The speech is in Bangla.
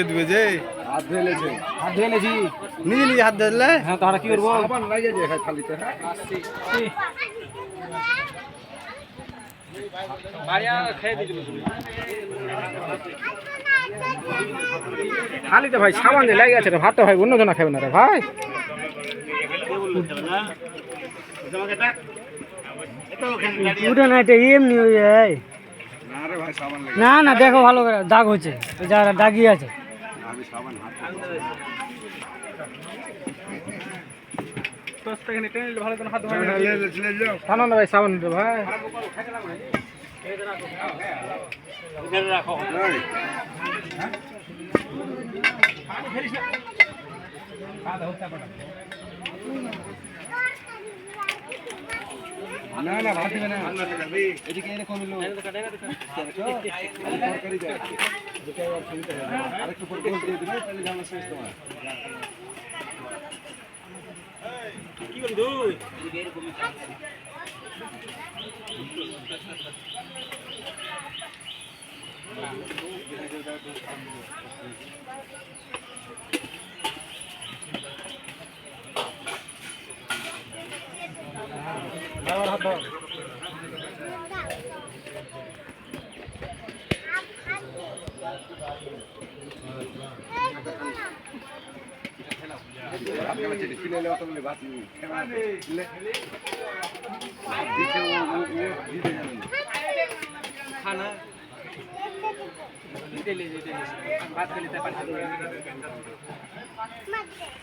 দিবে যে হাত ধুয়েছে নিজে নিজে হাত ধরলে হ্যাঁ তারা কি করবো সাবান লাগে যে খালিতে খালিতে ভাই সাবান যে লাগে আছে রে ভাত তো ভাই অন্য জনা খাবে না রে ভাই উঠে না এটা এমনি হয়ে যায় না রে ভাই সাবান লাগে না না দেখো ভালো করে দাগ হচ্ছে যারা দাগি আছে আমি সাবান হাত থানো না ভাই সাবান দে ভাই না না ভাত দিবে না এদিকে এরকম হলো আরেকটু পর গোল দিয়ে দিবে তাহলে জানা শেষ তোমার কি বল দুই এরকম খানা